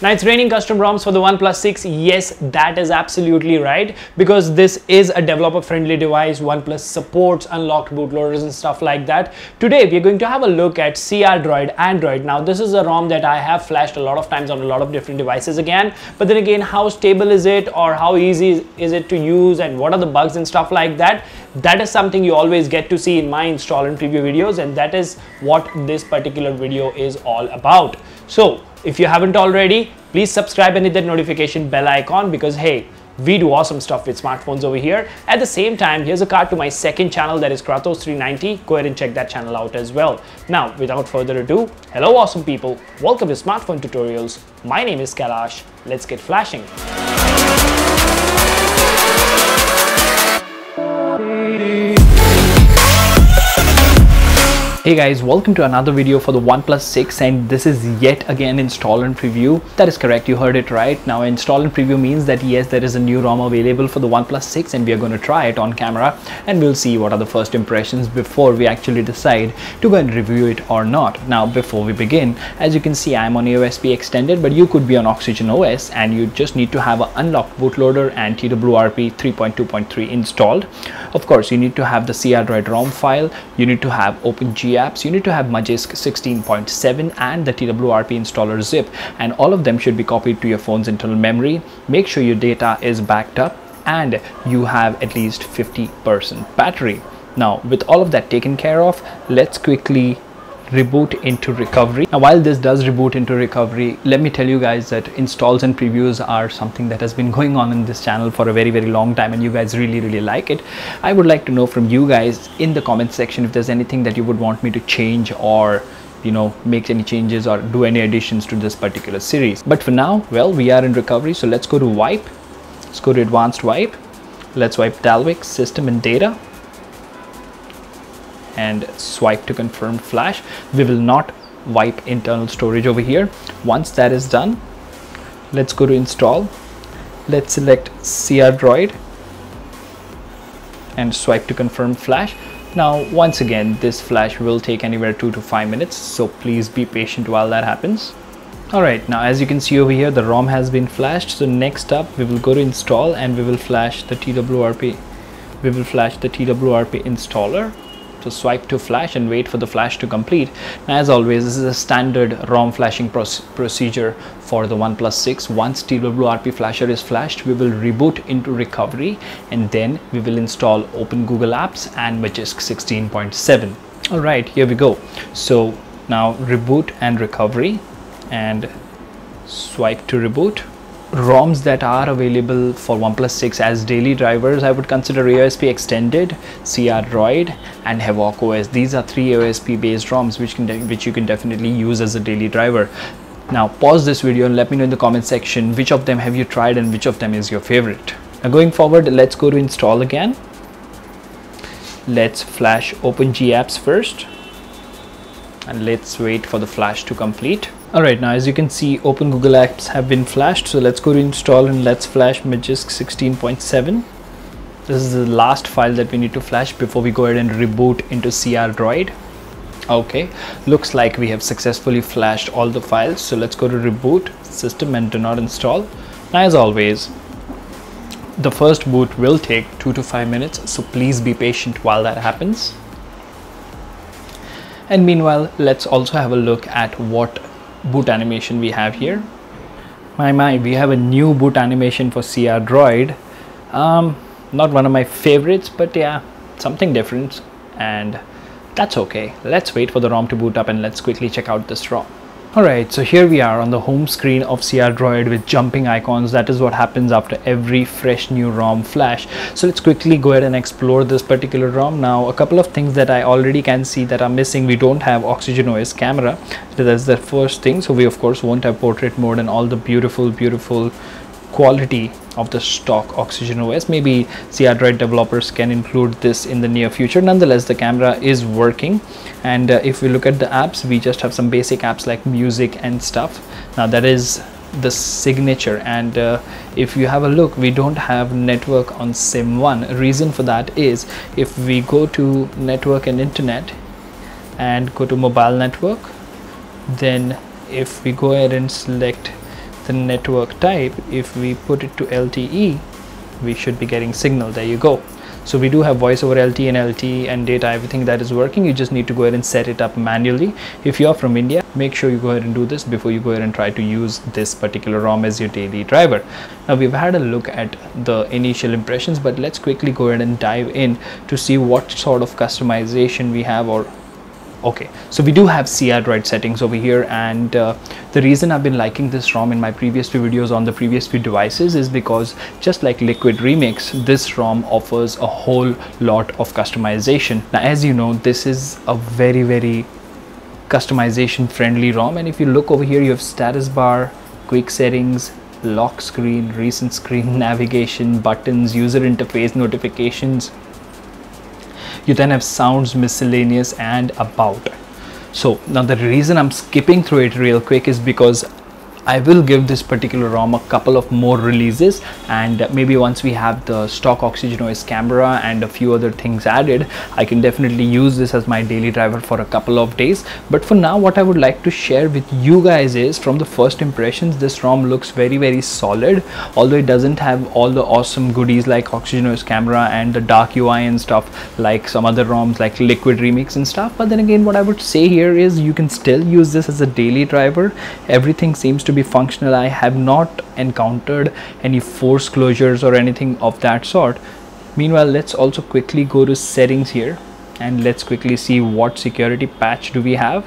Now it's raining custom ROMs for the OnePlus 6. Yes, that is absolutely right, because this is a developer friendly device. OnePlus supports unlocked bootloaders and stuff like that. Today we're going to have a look at Crdroid Android. Now this is a ROM that I have flashed a lot of times on a lot of different devices again, but then again, how stable is it, or how easy is it to use, and what are the bugs and stuff like that? That is something you always get to see in my install and preview videos, and that is what this particular video is all about. So if you haven't already, please subscribe and hit that notification bell icon, because hey, we do awesome stuff with smartphones over here. At the same time, here's a card to my second channel, that is Kratos 390. Go ahead and check that channel out as well. Now, without further ado, hello awesome people. Welcome to Smartphone Tutorials. My name is Kailash. Let's get flashing. Hey guys, welcome to another video for the OnePlus 6, and this is yet again install and preview. That is correct, you heard it right. Now install and preview means that yes, there is a new ROM available for the OnePlus 6 and we are going to try it on camera, and we'll see what are the first impressions before we actually decide to go and review it or not. Now before we begin, as you can see, I'm on AOSP extended, but you could be on Oxygen OS, and you just need to have an unlocked bootloader and TWRP 3.2.3 installed. Of course, you need to have the Crdroid ROM file, you need to have OpenG apps, you need to have Magisk 16.7 and the TWRP installer zip, and all of them should be copied to your phone's internal memory. Make sure your data is backed up and you have at least 50% battery. Now with all of that taken care of, let's quickly reboot into recovery. Now while this does reboot into recovery, let me tell you guys that installs and previews are something that has been going on in this channel for a very long time, and you guys really like it. I would like to know from you guys in the comment section if there's anything that you would want me to change, or make any changes or do any additions to this particular series. But for now, well, we are in recovery, so let's go to wipe. Let's go to advanced wipe. Let's wipe Dalvik, system and data, and swipe to confirm flash. We will not wipe internal storage over here. Once that is done, let's go to install. Let's select Crdroid and swipe to confirm flash. Now once again, this flash will take anywhere 2 to 5 minutes, so please be patient while that happens. Alright, now as you can see over here, the ROM has been flashed. So next up, we will go to install and we will flash the TWRP. We will flash the TWRP installer. So swipe to flash and wait for the flash to complete. Now as always, this is a standard ROM flashing procedure for the OnePlus 6. Once TWRP flasher is flashed, we will reboot into recovery, and then we will install Open Google Apps and Magisk 16.7. Alright, here we go. So now reboot and recovery, and swipe to reboot. ROMs that are available for OnePlus 6 as daily drivers, I would consider AOSP Extended, Crdroid and Havoc OS. These are 3 AOSP based ROMs which you can definitely use as a daily driver. Now pause this video and let me know in the comment section which of them have you tried and which of them is your favorite. Now going forward, let's go to install again. Let's flash OpenG apps first, and let's wait for the flash to complete. Alright, now as you can see, Open Google Apps have been flashed, so let's go to install and let's flash Magisk 16.7. This is the last file that we need to flash before we go ahead and reboot into Crdroid. Okay, looks like we have successfully flashed all the files, so let's go to reboot system and do not install. Now as always, the first boot will take 2 to 5 minutes, so please be patient while that happens. And meanwhile, let's also have a look at what boot animation we have here. My, we have a new boot animation for Crdroid. Not one of my favorites, but yeah, something different, and that's okay. Let's wait for the ROM to boot up and let's quickly check out this ROM. Alright, so here we are on the home screen of Crdroid with jumping icons. That is what happens after every fresh new ROM flash. So let's quickly go ahead and explore this particular ROM. Now a couple of things that I already can see that are missing. We don't have Oxygen OS camera. So that's the first thing. So we of course won't have portrait mode and all the beautiful quality of the stock Oxygen OS. Maybe Crdroid developers can include this in the near future. Nonetheless, the camera is working, and if we look at the apps, we just have some basic apps like music and stuff. Now that is the signature, and if you have a look, we don't have network on sim 1. Reason for that is if we go to network and internet and go to mobile network, then if we go ahead and select the network type, if we put it to LTE, we should be getting signal. There you go. So we do have voice over LTE and LTE and data, everything that is working. You just need to go ahead and set it up manually. If you're from India, make sure you go ahead and do this before you go ahead and try to use this particular ROM as your daily driver. Now we've had a look at the initial impressions, but let's quickly go ahead and dive in to see what sort of customization we have. Okay, so we do have Crdroid settings over here, and the reason I've been liking this ROM in my previous few videos on the previous few devices is because just like Liquid Remix, this ROM offers a whole lot of customization. Now as you know, this is a very customization friendly ROM, and if you look over here, you have status bar, quick settings, lock screen, recent screen, navigation, buttons, user interface, notifications. You then have sounds, miscellaneous, and about. So now the reason I'm skipping through it real quick is because I will give this particular ROM a couple of more releases, and maybe once we have the stock Oxygen OS camera and a few other things added, I can definitely use this as my daily driver for a couple of days. But for now, what I would like to share with you guys is, from the first impressions, this ROM looks very solid, although it doesn't have all the awesome goodies like Oxygen OS camera and the dark UI and stuff like some other ROMs like Liquid Remix and stuff. But then again, what I would say here is you can still use this as a daily driver. Everything seems to be functional. I have not encountered any force closures or anything of that sort. Meanwhile, let's also quickly go to settings here, and let's quickly see what security patch do we have.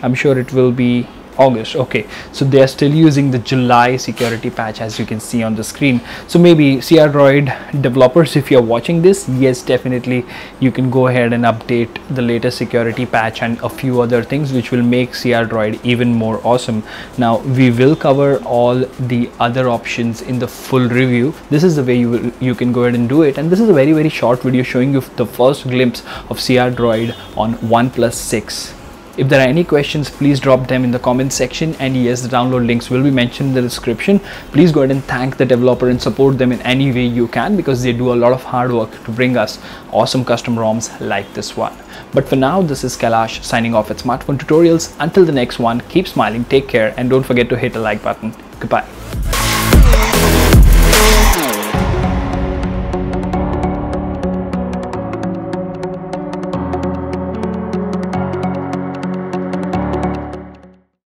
I'm sure it will be August. Okay, so they are still using the July security patch, as you can see on the screen. So maybe Crdroid developers, if you're watching this, yes, definitely you can go ahead and update the latest security patch and a few other things which will make Crdroid even more awesome. Now we will cover all the other options in the full review. This is the way you can go ahead and do it, and this is a very short video showing you the first glimpse of Crdroid on OnePlus 6. If there are any questions, please drop them in the comment section, and yes, the download links will be mentioned in the description. Please go ahead and thank the developer and support them in any way you can, because they do a lot of hard work to bring us awesome custom ROMs like this one. But for now, this is Kailash signing off at Smartphone Tutorials. Until the next one, keep smiling, take care, and don't forget to hit the like button. Goodbye.